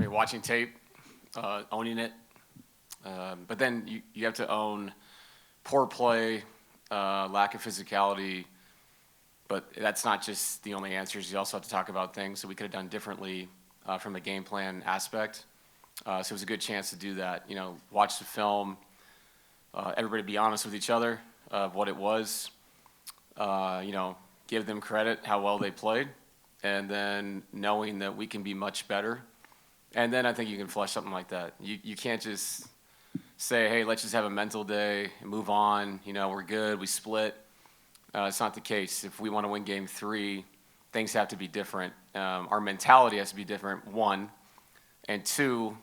mean, watching tape, owning it, but then you have to own poor play, lack of physicality, but that's not just the only answers. You also have to talk about things that we could have done differently from a game plan aspect. So it was a good chance to do that. You know, watch the film, everybody be honest with each other of what it was, you know, give them credit how well they played, and then knowing that we can be much better. And then I think you can flush something like that. You can't just say, hey, let's just have a mental day and move on. You know, we're good, we split. It's not the case. If we want to win game 3, things have to be different. Our mentality has to be different, 1. And 2,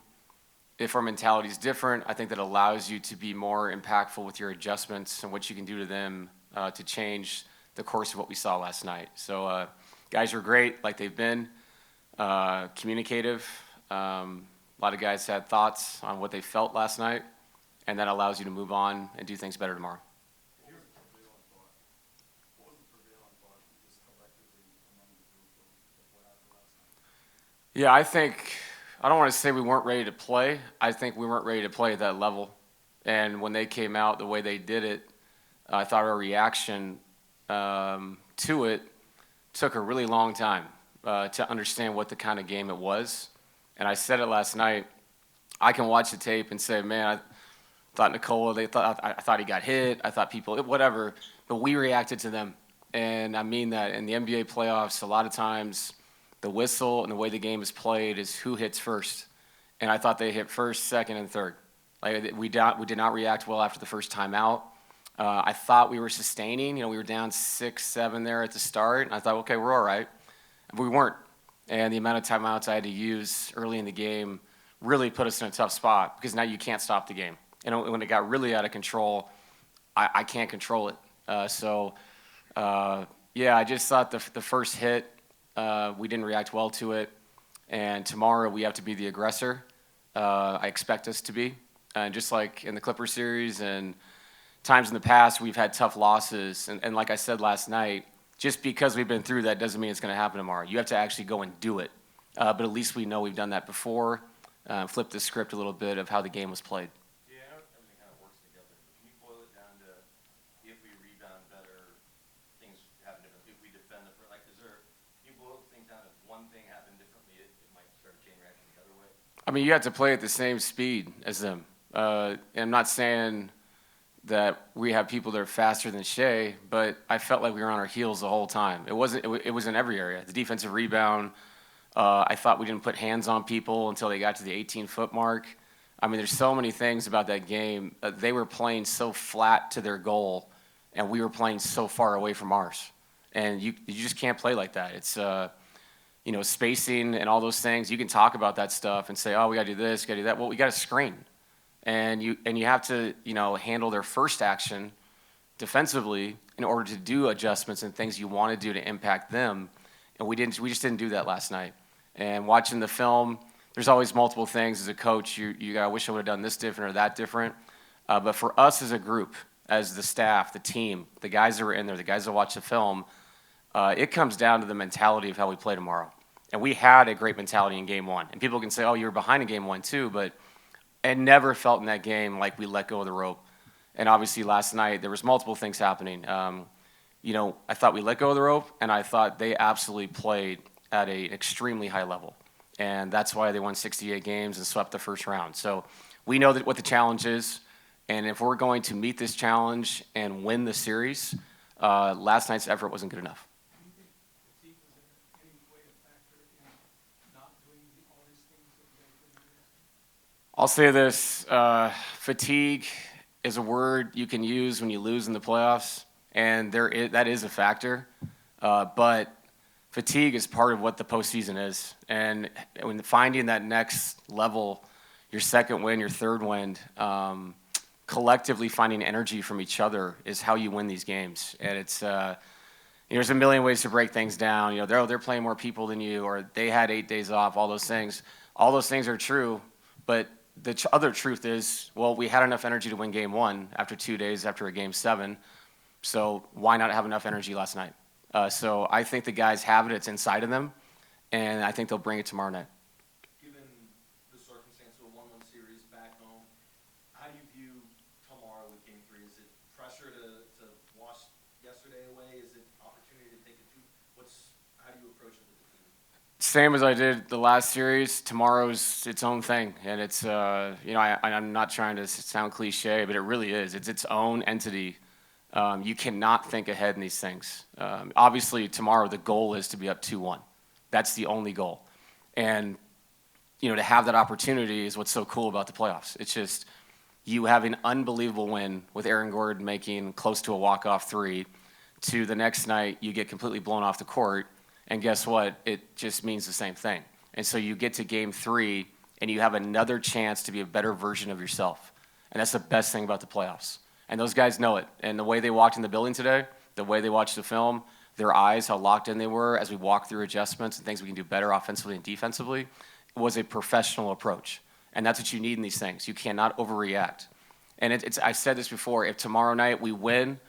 if our mentality is different, I think that allows you to be more impactful with your adjustments and what you can do to them to change the course of what we saw last night. So guys were great, like they've been, communicative. A lot of guys had thoughts on what they felt last night, and that allows you to move on and do things better tomorrow. Yeah, I don't want to say we weren't ready to play. I think we weren't ready to play at that level. And when they came out the way they did it, I thought our reaction to it took a really long time to understand what the kind of game it was. And I said it last night. I can watch the tape and say, man, I thought Nikola, I thought he got hit. I thought people, whatever. But we reacted to them. And I mean that in the NBA playoffs, a lot of times the whistle and the way the game is played is who hits first. And I thought they hit first, second, and third. Like we did not react well after the first timeout. I thought we were sustaining. You know, we were down 6-7 there at the start. And I thought, okay, we're all right. But we weren't. And the amount of timeouts I had to use early in the game really put us in a tough spot because now you can't stop the game. And when it got really out of control, I can't control it. Yeah, I just thought the first hit, we didn't react well to it. And tomorrow we have to be the aggressor. I expect us to be. And just like in the Clippers series and times in the past, we've had tough losses. And like I said last night, just because we've been through that doesn't mean it's going to happen tomorrow. You have to actually go and do it. But at least we know we've done that before. Flip the script a little bit of how the game was played. Yeah, I know everything kind of works together. But can you boil it down to if we rebound better, things happen differently? If we defend the like, can you boil things down to if one thing happened differently, it might start a chain reaction the other way? I mean, you have to play at the same speed as them. And I'm not saying that we have people that are faster than Shea, but I felt like we were on our heels the whole time. It was in every area. The defensive rebound, I thought we didn't put hands on people until they got to the 18-foot mark. I mean, there's so many things about that game. They were playing so flat to their goal, and we were playing so far away from ours. And you just can't play like that. It's you know, spacing and all those things. You can talk about that stuff and say, oh, we got to do this, got to do that. Well, we got to screen. And you have to, you know, handle their first action defensively in order to do adjustments and things you want to do to impact them. And we just didn't do that last night. And watching the film, there's always multiple things as a coach. I wish I would have done this different or that different. But for us as a group, as the staff, the team, the guys that were in there, the guys that watch the film, it comes down to the mentality of how we play tomorrow. And we had a great mentality in game 1. And people can say, oh, you were behind in game 1 too, but it never felt in that game like we let go of the rope. And obviously last night there was multiple things happening. You know, I thought we let go of the rope, and I thought they absolutely played at an extremely high level. And that's why they won 68 games and swept the first round. So we know what the challenge is. And if we're going to meet this challenge and win the series, last night's effort wasn't good enough. Do you think fatigue was in any way a factor in not doing all these things that you guys did yesterday? I'll say this, fatigue is a word you can use when you lose in the playoffs, and that is a factor. But fatigue is part of what the postseason is. And when finding that next level, your second win, your third win, collectively finding energy from each other is how you win these games. And it's there's a million ways to break things down. You know, they're playing more people than you, or they had 8 days off. All those things are true. But the other truth is, well, we had enough energy to win game 1 after 2 days after a game 7. So why not have enough energy last night? So I think the guys have it. It's inside of them, and I think they'll bring it tomorrow night. Given Same as I did the last series. Tomorrow's its own thing, and it's I'm not trying to sound cliche, but it really is. It's its own entity. You cannot think ahead in these things. Obviously, tomorrow the goal is to be up 2-1. That's the only goal, and to have that opportunity is what's so cool about the playoffs. It's just you have an unbelievable win with Aaron Gordon making close to a walk-off three, to the next night you get completely blown off the court. And guess what? It just means the same thing. And so you get to game 3, and you have another chance to be a better version of yourself. And that's the best thing about the playoffs. And those guys know it. And the way they walked in the building today, the way they watched the film, their eyes, how locked in they were as we walked through adjustments and things we can do better offensively and defensively, was a professional approach. And that's what you need in these things. You cannot overreact. And I said this before, if tomorrow night we win,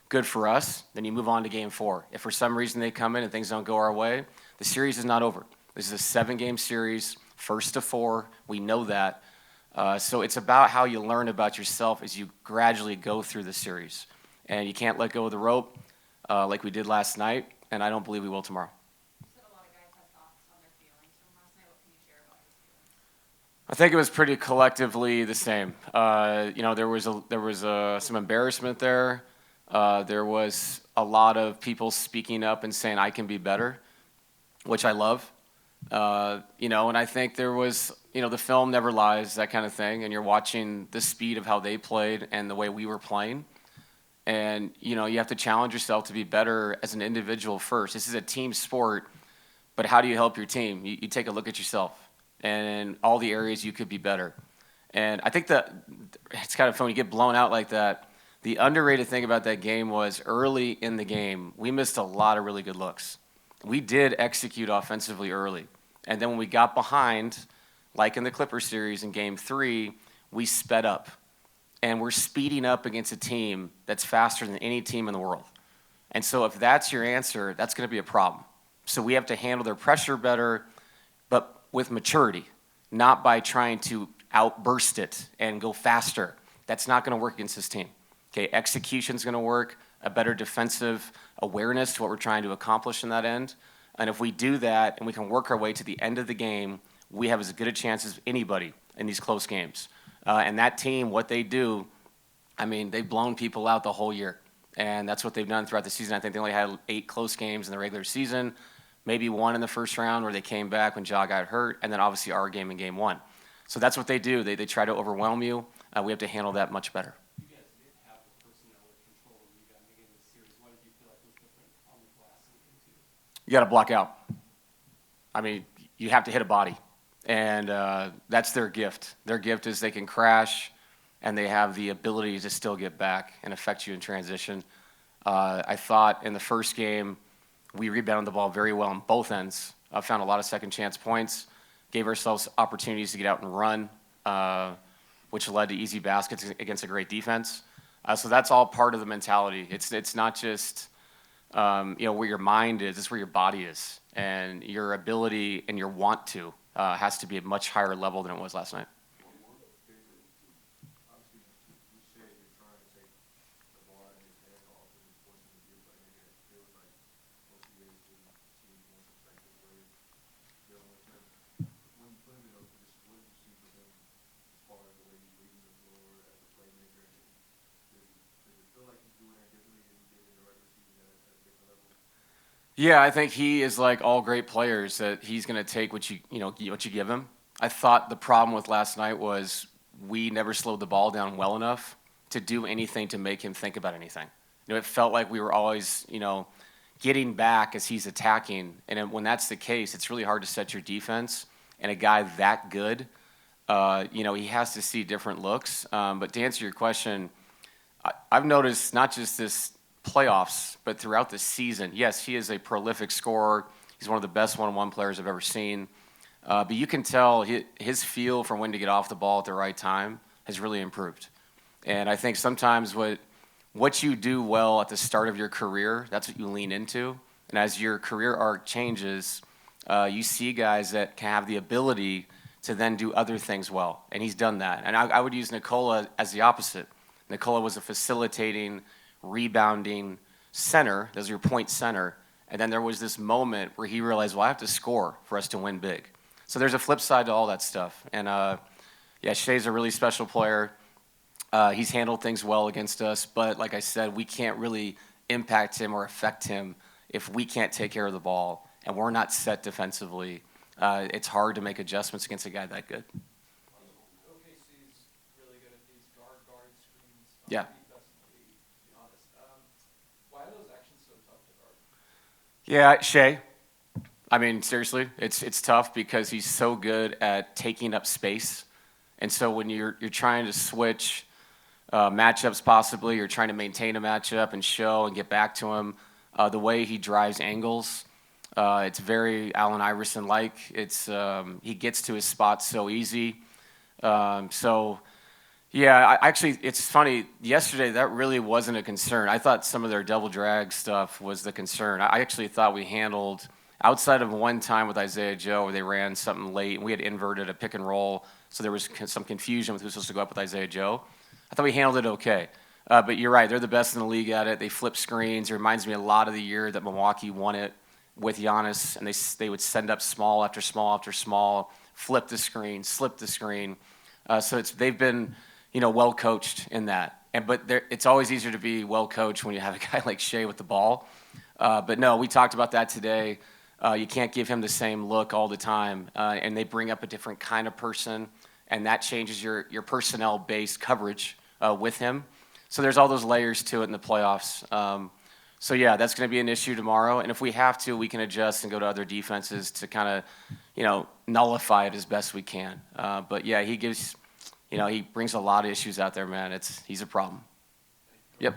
good for us, then you move on to game 4. If for some reason they come in and things don't go our way, the series is not over. This is a 7-game series, first to 4. We know that. So it's about how you learn about yourself as you gradually go through the series. And you can't let go of the rope like we did last night, and I don't believe we will tomorrow. You said a lot of guys had thoughts on their feelings from last night. What can you share about those feelings? I think it was pretty collectively the same. There was some embarrassment there. There was a lot of people speaking up and saying, I can be better, which I love. And I think there was, the film never lies, that kind of thing. And you're watching the speed of how they played and the way we were playing. And, you have to challenge yourself to be better as an individual first. This is a team sport, but how do you help your team? You take a look at yourself and all the areas you could be better. And I think that it's kind of fun when you get blown out like that. The underrated thing about that game was early in the game, we missed a lot of really good looks. We did execute offensively early. And then when we got behind, like in the Clippers series in game 3, we sped up. And we're speeding up against a team that's faster than any team in the world. And so if that's your answer, that's going to be a problem. So we have to handle their pressure better, but with maturity, not by trying to outburst it and go faster. That's not going to work against this team. Okay, execution's going to work, a better defensive awareness to what we're trying to accomplish in that end. And if we do that and we can work our way to the end of the game, we have as good a chance as anybody in these close games. And that team, what they do, they've blown people out the whole year. And that's what they've done throughout the season. I think they only had 8 close games in the regular season, maybe 1 in the first round where they came back when Ja got hurt, and then obviously our game in game 1. So that's what they do. They try to overwhelm you. We have to handle that much better. You got to block out. You have to hit a body. And that's their gift. Their gift is they can crash, and they have the ability to still get back and affect you in transition. I thought in the first game, we rebounded the ball very well on both ends. I found a lot of second chance points, gave ourselves opportunities to get out and run, which led to easy baskets against a great defense. So that's all part of the mentality. It's not just where your mind is, it's where your body is. And your ability and your want to has to be at a much higher level than it was last night. Yeah, I think he is like all great players, that he's going to take what you give him. I thought the problem with last night was we never slowed the ball down well enough to do anything to make him think about anything. It felt like we were always, getting back as he's attacking. And when that's the case, it's really hard to set your defense. And a guy that good, he has to see different looks. But to answer your question, I've noticed not just this playoffs, but throughout the season, yes, he is a prolific scorer. He's one of the best one-on-one players I've ever seen. But you can tell his feel for when to get off the ball at the right time has really improved. And I think sometimes what you do well at the start of your career, that's what you lean into. And as your career arc changes, you see guys that can have the ability to then do other things well. And he's done that. And I would use Nikola as the opposite. Nikola was a facilitating, rebounding center. Those are your point center. And then there was this moment where he realized, well, I have to score for us to win big. So there's a flip side to all that stuff. And yeah, Shea's a really special player. He's handled things well against us, but like I said, we can't really impact him or affect him if we can't take care of the ball and we're not set defensively. It's hard to make adjustments against a guy that good. OKC's really good at these guard screens. Yeah. Defensively, to be honest. Why are those actions so tough to guard? Yeah, Shea. I mean, seriously, it's tough because he's so good at taking up space, and so when you're trying to switch matchups, possibly you're trying to maintain a matchup and show and get back to him, the way he drives angles, it's very Allen Iverson-like. It's he gets to his spots so easy. So. Yeah, actually, it's funny. Yesterday, that really wasn't a concern. I thought some of their double drag stuff was the concern. I actually thought we handled, outside of one time with Isaiah Joe where they ran something late, and we had inverted a pick and roll, so there was some confusion with who was supposed to go up with Isaiah Joe. I thought we handled it okay. But you're right, they're the best in the league at it. They flip screens. It reminds me a lot of the year that Milwaukee won it with Giannis, and they would send up small after small after small, flip the screen, slip the screen. So they've been well coached in that. But it's always easier to be well coached when you have a guy like Shea with the ball. But no, we talked about that today. You can't give him the same look all the time, and they bring up a different kind of person, and that changes your personnel-based coverage with him. So there's all those layers to it in the playoffs. So yeah, that's going to be an issue tomorrow, and if we have to, we can adjust and go to other defenses to kind of nullify it as best we can. But yeah, he brings a lot of issues out there, man. He's a problem. Yep.